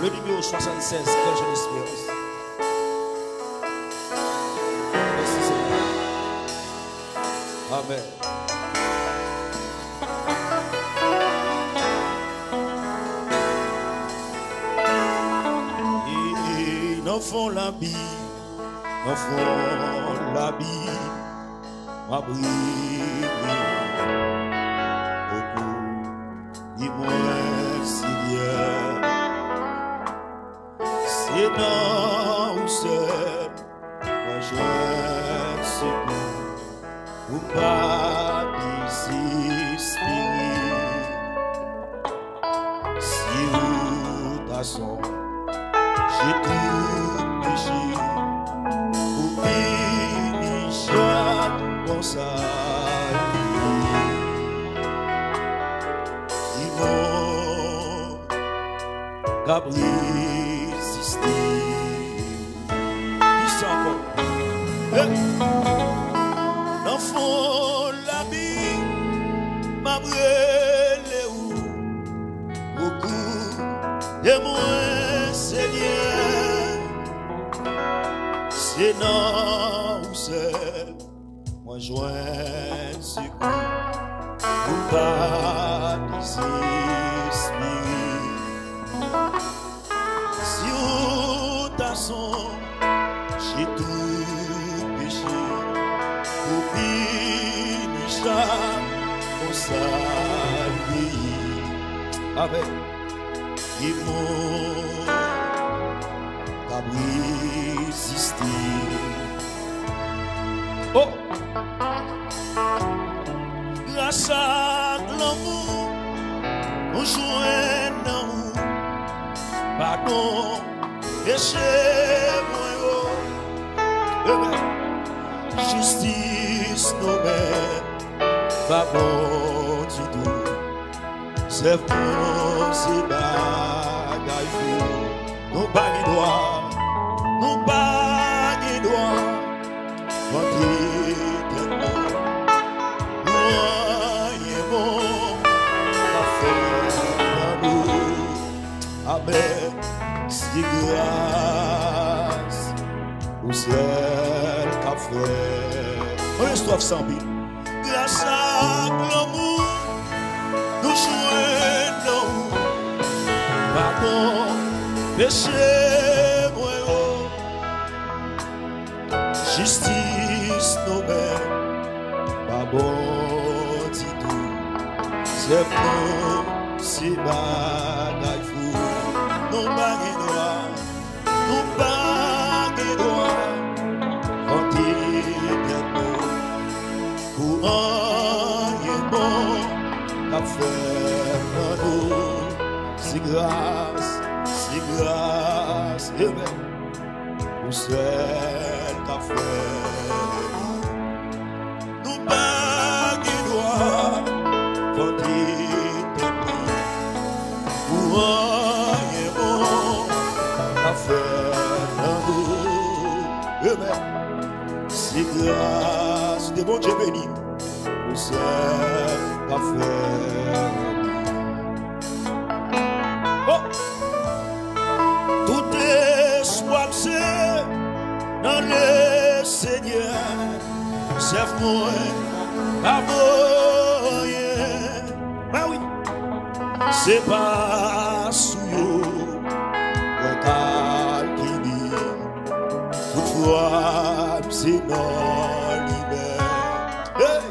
Le numéro 76, quel jour d'espérance. Merci Seigneur. Amen. Enfant la vie, enfant la vie, ma brille, beaucoup, dis-moi, Seigneur, c'est dans où seul, moi je suis ou pas désespérer, si vous t'assemblez. J'ai tout péché pour finir chaque conseil. Ils vont Gabriel résister. Ils sont encore. L'enfant l'habit m'a brûlé où beaucoup de moi Seigneur, c'est non ou seul, moi joins secours, pour pas désespérer. Si au tasson, j'ai tout péché, pour finir chaque conseil. Avec et mon résister. Oh, grâce à l'amour, on joue dans nous. Pardon, péché, moi, justice, nos mères, pas bon du tout. C'est pour ces bagailles fous. Nous pas les doigts, nous pas les doigts. Rentrer tellement, loin bon, la fait dans nous. Amen, si grâce au ciel qu'a fait. On est soif sans vie. Grâce à l'amour. Nous jouons pardon, péché, moi, justice, nos mères, pas bon, du tout. C'est bon, c'est bagaille fou. Nous bagues noirs, nous bagues noirs, on dit bientôt, courant est bon. La faire nous, c'est grâce, et même, pour celle qu'a fait. Nous bagues doigts, quand il t'aime, pour rien bon, la faire nous, et même, c'est grâce, de bon Dieu béni, pour celle qu'a fait. Oh, tout est soif dans le Seigneur. Serve-moi, pas moyen. Ah oui, c'est pas sous le calcul. Toutefois, c'est dans l'hiver. Hey!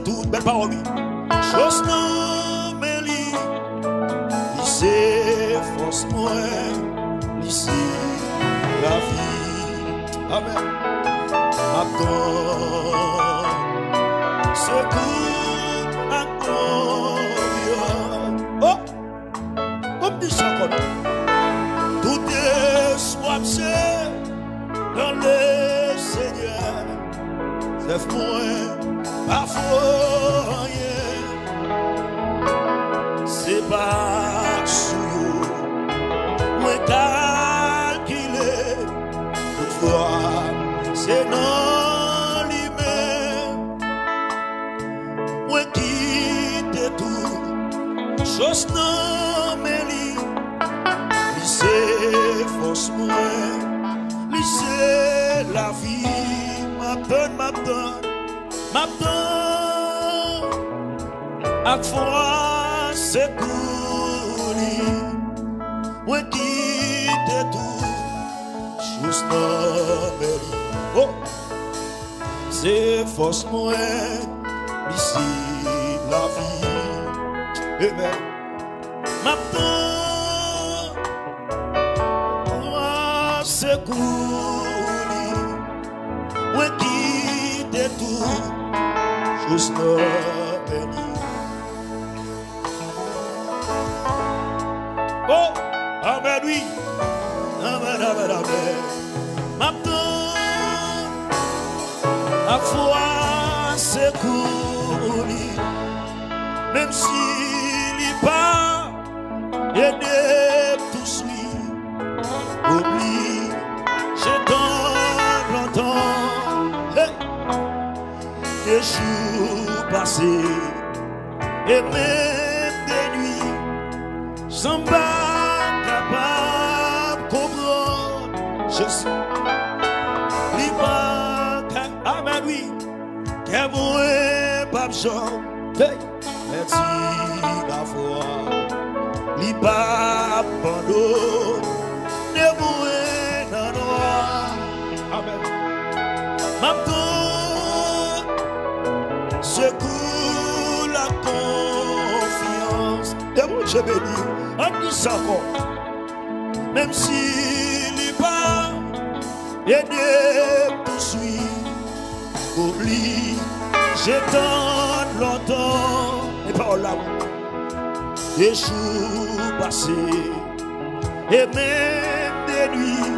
Toute belle parole, chose non, mais lycée, force moi, lycée, la vie, amen. Attends, secours, attends, oh, comme dit ça, tout est soif dans le Seigneur, lève-moi. Parfois, c'est pas sous moi calculé. Toutefois, c'est non lui-même. Moi quitte tout, Chose non mais li c'est force moi, li c'est la vie, m'attend à fois c'est couli, moi quitte tout, chose non mais li, oh, c'est force moi, li c'est la vie, et ben, m'attend c'est couli, moi quitte tout, chose non mais li. Oh, amen, oui. Amen, amen, amen. Maintenant, à foi, c'est cool. Même s'il n'y a pas, aidé tout suit. Oublie, j'ai tant longtemps. Hey. Des jours passés, et même des nuits, sans pas capable de comprendre. Je suis libre, amen, oui, qu'elle mourait pas besoin. Merci la foi, libre, pardon, ne mourait dans noir. Amen. Maintenant, secoue la confiance. Et moi, je vais dire, on dit ça encore. Même s'il n'y a pas, il y a des poursuites. Oublie, j'ai tant longtemps. Et par là, des jours passés, et même des nuits,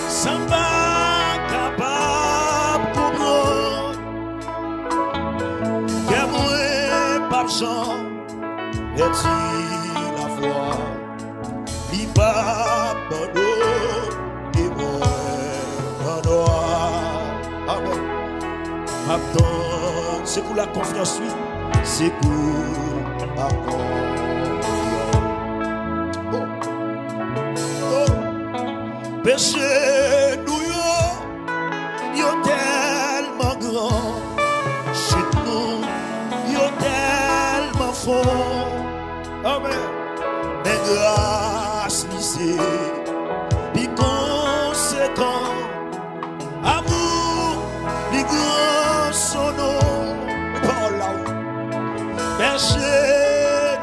sans pas capable de comprendre. Qu'elle mourait pas besoin. Merci la foi, libre, pardon, et moi, amen. Maintenant, c'est pour la confiance, oui, c'est pour la confiance. Bon. Oh. Péché, nous, yo tellement grand, chute nous, yo tellement fort. Amen. Mais grâce lycée, puis conséquent, amour, les grands son nom, par là où péché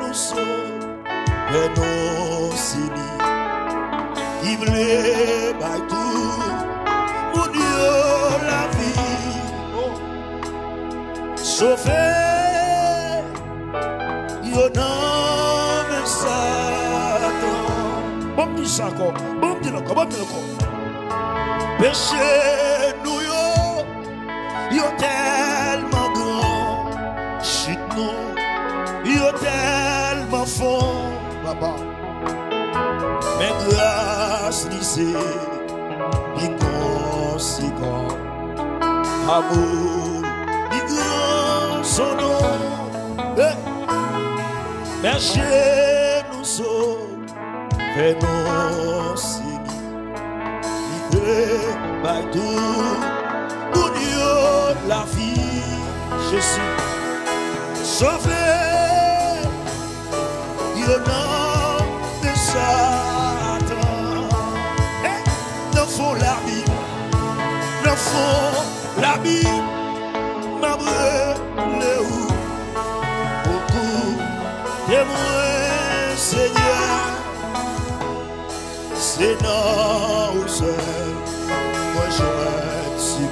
nous sommes, et nous signes, qui voulait by tout, mon Dieu la vie, oh. Sauver, yo non. Bon dit ça encore, bon dit encore. Péché nous yo tellement grand, chute nous yo tellement fort, papa. Mais grâce lycée, il conséquent, amour, il grand son nom, péché nous sauve. Et non, c'est l'idée, by tout, pour Dieu, la vie, je suis sauvé, il y en a de Satan, et dans fond la Bible, dans fond la Bible, ma brûle où, beaucoup témoins, Seigneur. C'est non ou seul, moi je suis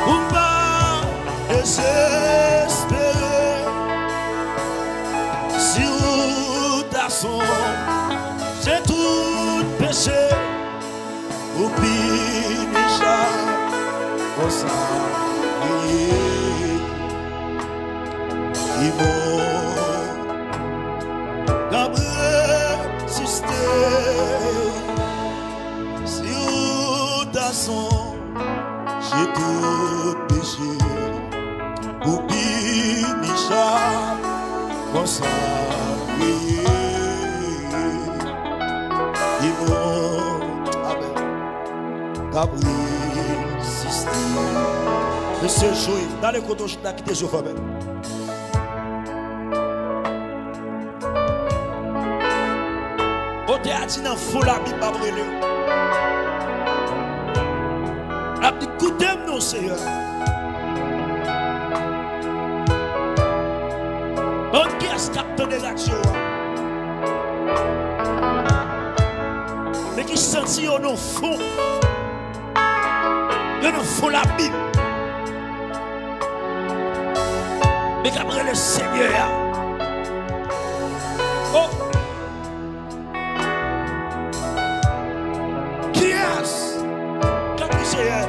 pour pas désespérer. Si vous t'asson, j'ai tout péché, ou bien déjà, on s'en ils vont j'ai tout péché, ou bien Micha, comme ça. Oui, Amen. Gabriel, système. Monsieur Joël, dans les côtés, je n'ai quitté Jéhovah. On t'a dit dans fou la Bible, la dit écoutez-moi, Seigneur. On qu'est-ce capteur de l'action? Mais qui sentit au nom fond, de nous fond la Bible. Mais qu'après le Seigneur, oh, qui est-ce? Quand tu sais,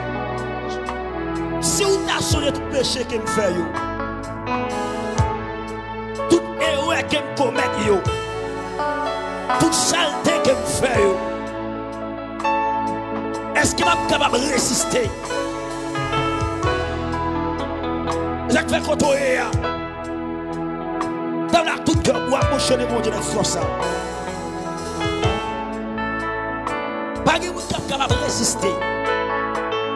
si vous t'as sonné tout péché qu'il me fait, tout erreur qu'il me commet, toute saleté qu'il me fait, est-ce qu'il va être capable de résister? Ça fait côtoyer. Dans la toute cœur, moi, mon cher, mon Dieu, ça. Pas de monde capable de résister.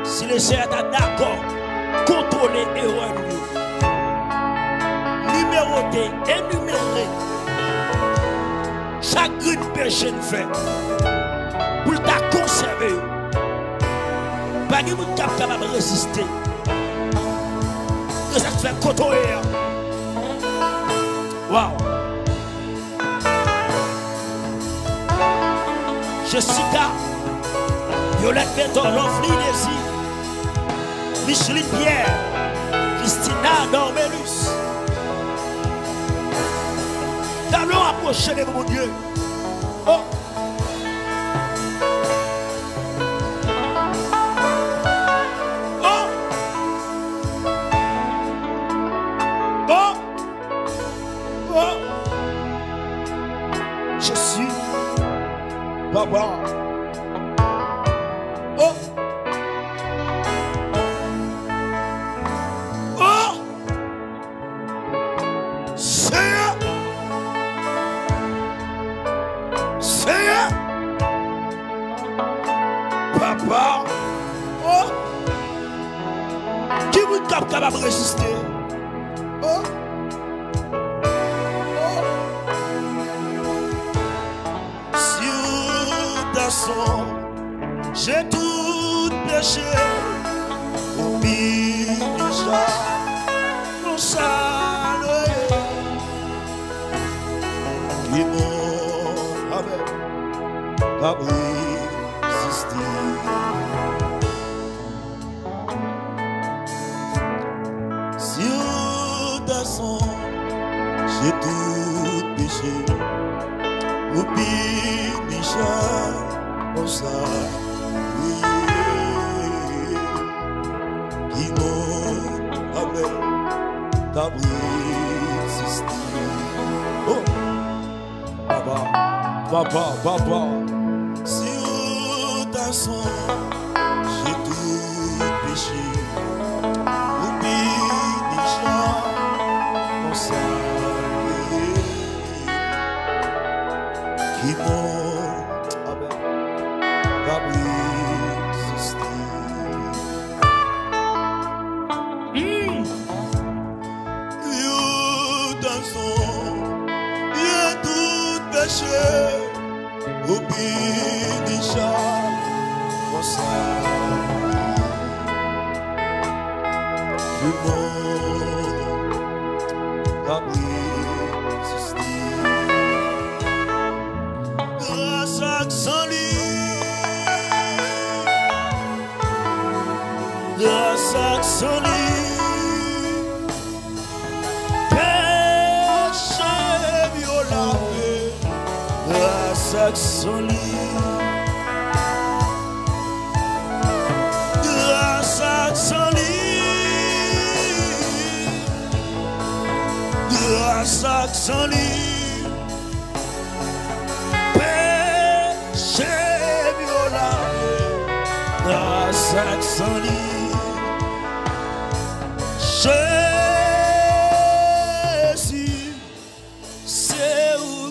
Si le Seigneur est d'accord, contrôler l'erreur. Numéroter, énumérer. Chaque péché nous fait. Pour ta conserver. Pas de monde capable de résister. Ça te fait côtoyer. Wow. Jessica, Violette Béton, Lovely Nézi, Micheline Pierre, Christina Dormelus. Allons approcher de mon Dieu. Oh. Papa. Oh. Oh. Seigneur. Seigneur. Papa. Oh. Qui vous est capable de résister? Oh. J'ai tout péché, oublie déjà mon salut. Qui m'ont avec résister. Sur ta sang, j'ai tout péché, oublie déjà. Qui m'ont avec oh, papa, sur ta sang, j'ai tout péché, oublie déjà mon salut. Qui m'ont oublie déjà mon salut. Le monde va résister. Grâce à son lit, grâce à son lit, péché violent. Grâce à son lit, grâce à son lit, grâce à son lit, péché violent, grâce à son lit, Jésus, c'est où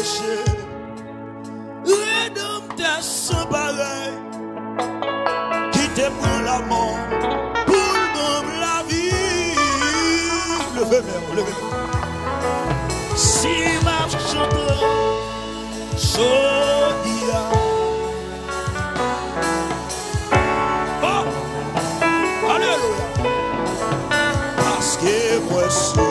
péché, rédempteur sans pareil, qui te prend la mort pour donner la vie. Levez-moi, levez-moi. Si ma chante, Sodia. Oh, alléluia. Parce que moi sauvé,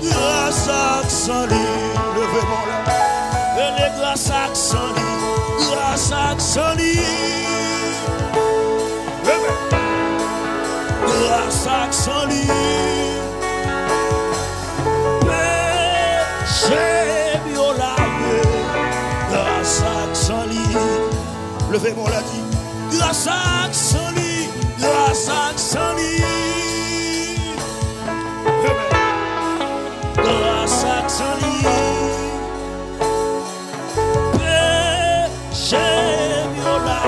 grâce à Xali, levez-moi là. Et les grâce à Xali, grâce à Xali. Grâce à Xali. Levez-moi la dit, grâce à Xali, grâce à Xali. Grâce à Xali. Péché violé,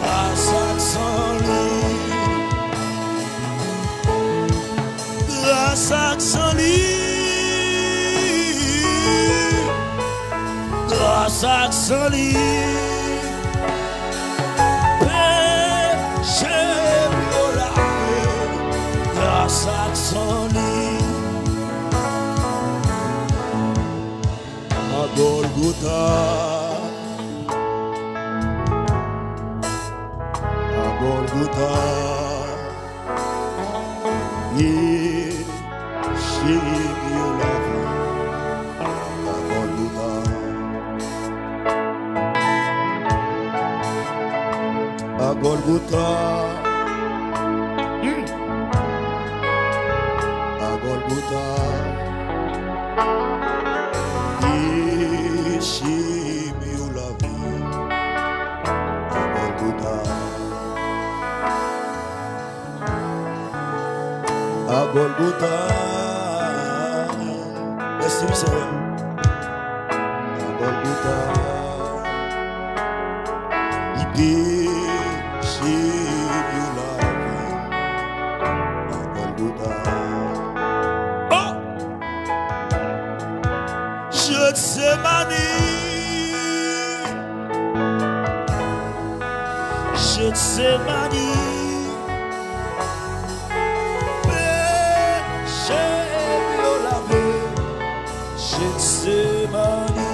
grâce à Xali. Grâce à Xali. Grâce à Xali. Golgotha, à Golgotha, chez Biolava, à Golgotha, à Golgotha, à Golgotha. À Golgotha, merci Seigneur. À Golgotha, il péché la vie. À Golgotha, oh, je te sais manier, je te sais manier. Gethsemane,